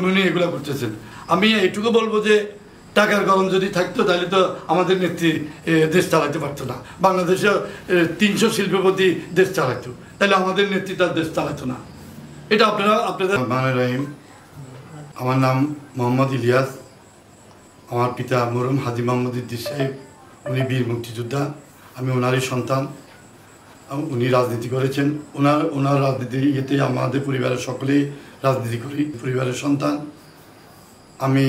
মাধ্যমে উনি এগুলো করতেছেন। আমি এইটুকু বলবো যে টাকার গরম যদি থাকতো তাহলে তো আমাদের নেত্রী দেশ চালাতে পারতো না। বাংলাদেশে 300 শিল্পপতি দেশ চালাতো, তাহলে আমাদের নেত্রী তার দেশ চালাতো না। এটা আপনাদের রহিম। আমার নাম মোহাম্মদ ইলিয়াস। আমার পিতা মরহুম হাজী মোহাম্মদ ইদ্রিস সাহেব, উনি বীর মুক্তিযোদ্ধা। আমি ওনারই সন্তান। উনি রাজনীতি করেছেন। ওনার রাজনীতি ইয়েতে আমাদের পরিবারের সকলেই রাজনীতি করি, পরিবারের সন্তান। আমি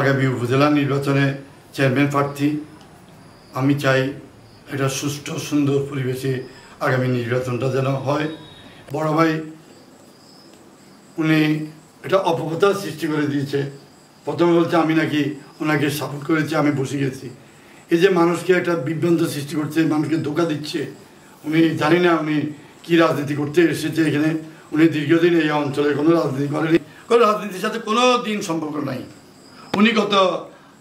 আগামী উপজেলা নির্বাচনে চেয়ারম্যান প্রার্থী। আমি চাই এটা সুষ্ঠু সুন্দর পরিবেশে আগামী নির্বাচনটা যেন হয়। বড় ভাই উনি এটা অপপ্রচার সৃষ্টি করে দিয়েছে। প্রথমে বলছে আমি নাকি ওনাকে সাপোর্ট করেছি, আমি বসে গেছি। এই যে মানুষকে একটা বিভ্রান্ত সৃষ্টি করছে, মানুষকে ধোঁকা দিচ্ছে। উনি জানি না উনি কি রাজনীতি করতে এসেছে এখানে। উনি দীর্ঘদিন এই অঞ্চলে কোনো রাজনীতি করেনি, কোনো রাজনীতির সাথে কোনো দিন সম্পর্ক নাই। উনি গত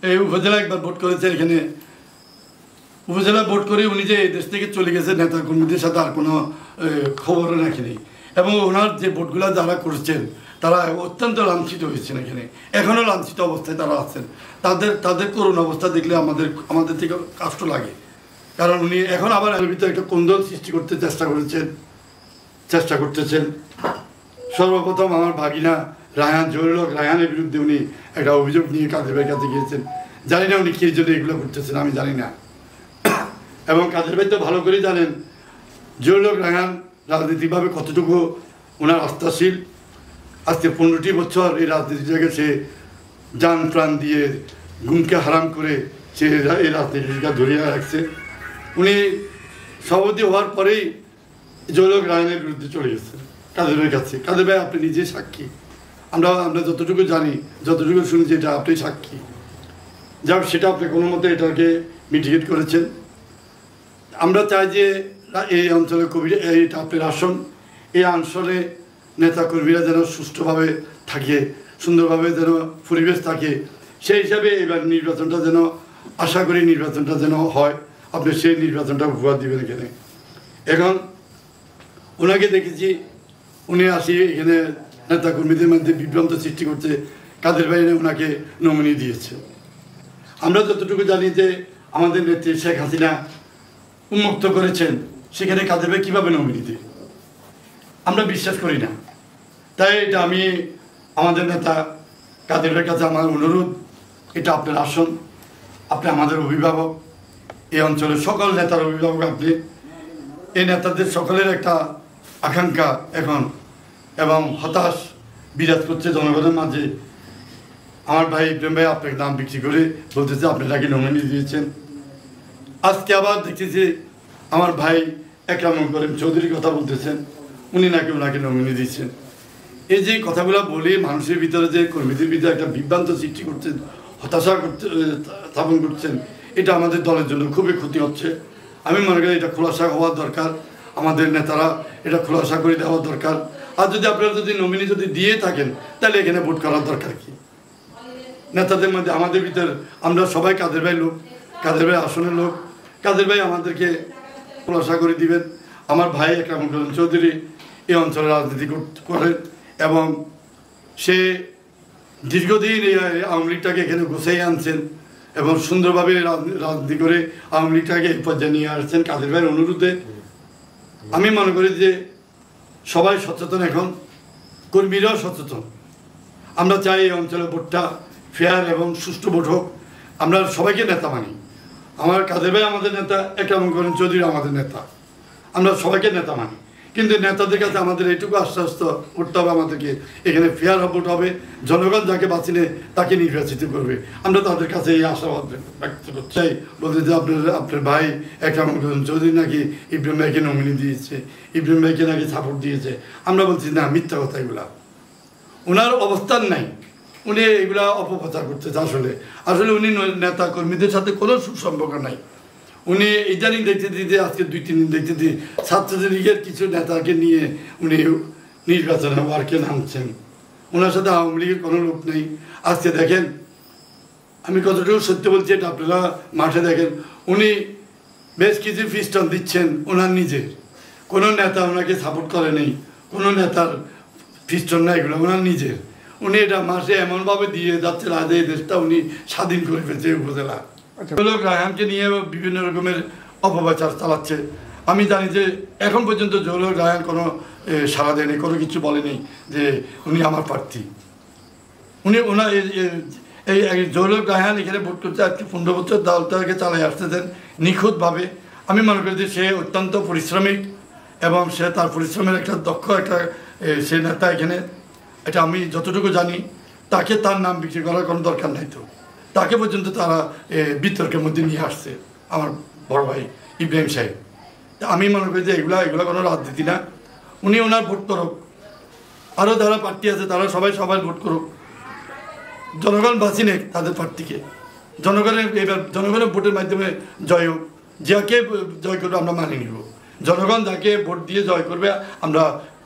এই উপজেলা একবার ভোট করেছেন, এখানে উপজেলা ভোট করে উনি যে এই দেশ থেকে চলে গেছে, নেতা কর্মীদের সাথে আর কোনো খবরও রাখেনি। এবং ওনার যে ভোটগুলো যারা করছেন তারা অত্যন্ত লাঞ্ছিত হয়েছেন, এখানে এখনও লাঞ্ছিত অবস্থায় তারা আছেন। তাদের করুণ অবস্থা দেখলে আমাদের থেকে কষ্ট লাগে। কারণ উনি এখন আবার এর ভিতরে একটা কোন্দল সৃষ্টি করতে চেষ্টা করতেছেন। সর্বপ্রথম আমার ভাগিনা রায়হান জহিরুল রায়হানের বিরুদ্ধে উনি একটা অভিযোগ নিয়ে কাদের ভাইয়ের কাছে গিয়েছেন। জানি না উনি কী জন্য এগুলো করতেছেন, আমি জানি না। এবং কাদের ভাই তো ভালো করে জানেন জহিরুল রায়হান রাজনীতিকভাবে কতটুকু ওনার আস্থাশীল। আজকে 15টি বছর এই রাজনীতিটাকে সে জান প্রাণ দিয়ে ঘুমকে হারাম করে সে এই রাজনীতিটা ধরিয়ে রাখছে। উনি সভাপতি হওয়ার পরেই জহিরুল রায়হানের বিরুদ্ধে চলে গেছে কাদের ভাইয়ের কাছে। কাদের ভাই আপনি নিজে সাক্ষী, আমরা যতটুকু জানি, যতটুকু শুনেছি, এটা আপনি সাক্ষী। যাক, সেটা আপনি কোনো মতে এটাকে মিটিগেট করেছেন। আমরা চাই যে এই অঞ্চলে এইটা আপনার আসন, এই অঞ্চলে নেতাকর্মীরা যেন সুষ্ঠুভাবে থাকে, সুন্দরভাবে যেন পরিবেশ থাকে। সেই হিসাবে এবার নির্বাচনটা যেন, আশা করি নির্বাচনটা যেন হয়। আপনি সেই নির্বাচনটা উপহার দেবেন এখানে। এখন ওনাকে দেখেছি উনি আসি এখানে নেতাকর্মীদের মধ্যে বিভ্রান্ত সৃষ্টি করছে। কাদের ভাই ওনাকে নমিনি দিয়েছে। আমরা যতটুকু জানি যে আমাদের নেত্রী শেখ হাসিনা উন্মুক্ত করেছেন, সেখানে কাদের ভাই কীভাবে নমিনি দেয় আমরা বিশ্বাস করি না। তাই এটা আমি আমাদের নেতা কাদের ভাইয়ের কাছে আমার অনুরোধ, এটা আপনার আসন, আপনি আমাদের অভিভাবক, এই অঞ্চলের সকল নেতার অভিভাবক আপনি। এই নেতাদের সকলের একটা আকাঙ্ক্ষা এখন এবং হতাশ বিরাজ করছে জনগণের মাঝে। আমার ভাই ইব্রাহিম ভাই আপনাকে দাম বিক্রি করে বলতেছে আপনি নাকি নমিনি দিয়েছেন। আজকে আবার দেখতেছি আমার ভাই একরাম করিম চৌধুরীর কথা বলতেছেন, উনি নাকি ওনাকে নমিনি দিচ্ছেন। এই যে কথাগুলো বলে মানুষের ভিতরে যে কর্মীদের ভিতরে একটা বিভ্রান্ত সৃষ্টি করছেন, হতাশা স্থাপন করছেন, এটা আমাদের দলের জন্য খুবই ক্ষতি হচ্ছে। আমি মনে করি এটা খোলাসা হওয়ার দরকার, আমাদের নেতারা এটা খোলাসা করে দেওয়ার দরকার। আর যদি আপনারা যদি নমিনি যদি দিয়ে থাকেন তাহলে এখানে ভোট করার দরকার কি? নেতাদের মধ্যে আমাদের ভিতরে আমরা সবাই কাদের ভাই লোক, কাদের ভাই আসনের লোক। কাদের ভাই আমাদেরকে খোলাসা করে দিবেন। আমার ভাই একরাম চৌধুরী এই অঞ্চলে রাজনীতি করেন এবং সে দীর্ঘদিন এই আওয়ামী লীগটাকে এখানে গুছিয়ে আনছেন এবং সুন্দরভাবে রাজনীতি করে আওয়ামী লীগটাকে এই পর্যায়ে নিয়ে আসছেন কাদের ভাইয়ের অনুরোধে। আমি মনে করি যে সবাই সচেতন, এখন কর্মীরাও সচেতন। আমরা চাই এই অঞ্চলে ভোটটা ফেয়ার এবং সুষ্ঠু ভোট হোক। আমরা সবাইকে নেতা মানি। আমার কাদের ভাই আমাদের নেতা, একরাম করিম চৌধুরী আমাদের নেতা, আমরা সবাইকে নেতা মানি। কিন্তু নেতাদের কাছে আমাদের এইটুকু আশ্বস্ত করতে হবে, আমাদেরকে এখানে ফেয়ার ভোট হবে, জনগণ যাকে বাঁচিনে তাকে নির্বাচিত করবে। আমরা তাদের কাছে এই আশাবাদ ব্যক্ত করতে চাই। বলতে যে আপনার ভাই একরাম করিম চৌধুরী নাকি ইব্রাহিম ভাইকে নমিনি দিয়েছে, ইব্রাহিম ভাইকে নাকি সাপোর্ট দিয়েছে। আমরা বলছি না, মিথ্যা কথা এগুলা। ওনার অবস্থান নাই, উনি এগুলা অপপ্রচার করতেছে। আসলে উনি নেতা কর্মীদের সাথে কোনো সুসম্পর্ক নাই। উনি ইদানিং দেখতেছি যে আজকে 2-3 দিন দেখতেছি ছাত্রলীগের কিছু নেতাকে নিয়ে উনি নির্বাচনে ওয়ার্কে নামছেন। ওনার সাথে আওয়ামী লীগের কোনো লোক নেই। আজকে দেখেন, আমি কতটুকু সত্য বলছি এটা আপনারা মাঠে দেখেন, উনি বেশ কিছু ফিস্টন দিচ্ছেন ওনার নিজের। কোনো নেতা ওনাকে সাপোর্ট করে নেই, কোনো নেতার ফিস্টন না, এগুলো ওনার নিজের। উনি এটা মাসে এমনভাবে দিয়ে যাচ্ছে রাজে এই দেশটা উনি স্বাধীন করে ফেলছে উপজেলা। লোক রায়হানকে নিয়ে বিভিন্ন রকমের অপপ্রচার চালাচ্ছে। আমি জানি যে এখন পর্যন্ত জহুরুল রায়হান কোনো সাড়া দেয়নি, কোনো কিছু বলেনি যে উনি আমার প্রার্থী। উনি ওনার এই জহুরুল রায়হান এখানে ভোট করতে আজকে 15 বছর দলটাকে চালাই আসতেছেন নিখুঁতভাবে। আমি মনে করি যে সে অত্যন্ত পরিশ্রমিক এবং সে তার পরিশ্রমের একটা দক্ষ একটা সে নেতা এখানে। এটা আমি যতটুকু জানি, তাকে তার নাম বিক্রি করার কোনো দরকার নাই। তো তাকে পর্যন্ত তারা বিতর্কের মধ্যে নিয়ে আসছে আমার বড় ভাই ইব্রাহিম সাহেব। আমি মনে করি যে এগুলা কোনো রাজনীতি না। উনি ওনার ভোট করুক, আরও যারা প্রার্থী আছে তারা সবাই ভোট করুক, জনগণ বাঁচি নেই তাদের প্রার্থীকে। জনগণের ভোটের মাধ্যমে জয় হোক, যাকে জয় করবে আমরা মানিয়ে নিব। জনগণ যাকে ভোট দিয়ে জয় করবে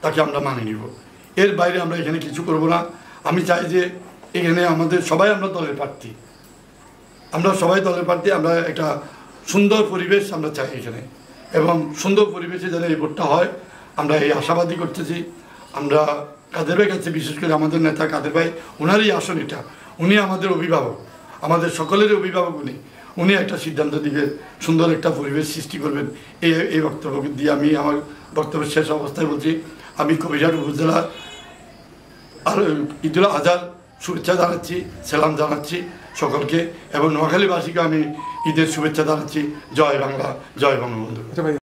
তাকে আমরা মানিয়ে নিব। এর বাইরে আমরা এখানে কিছু করব না। আমি চাই যে এখানে আমরা সবাই দলের প্রার্থী, আমরা একটা সুন্দর পরিবেশ আমরা চাই এখানে, এবং সুন্দর পরিবেশে যেন এই ভোটটা হয় আমরা এই আশাবাদী করতেছি। আমরা কাদের ভাই কাছে, বিশেষ করে আমাদের নেতা কাদের ভাই, ওনারই আসন এটা। উনি আমাদের অভিভাবক, আমাদের সকলেরই অভিভাবক। উনি একটা সিদ্ধান্ত দিবেন, সুন্দর একটা পরিবেশ সৃষ্টি করবেন। এই বক্তব্য দিয়ে আমি আমার বক্তব্যের শেষ অবস্থায় বলছি, আমি কবিরহাট উপজেলা আর ঈদুল আজহার শুভেচ্ছা জানাচ্ছি, সালাম জানাচ্ছি সকলকে, এবং নোয়াখালীবাসীকে আমি ঈদের শুভেচ্ছা জানাচ্ছি। জয় বাংলা, জয় বঙ্গবন্ধু।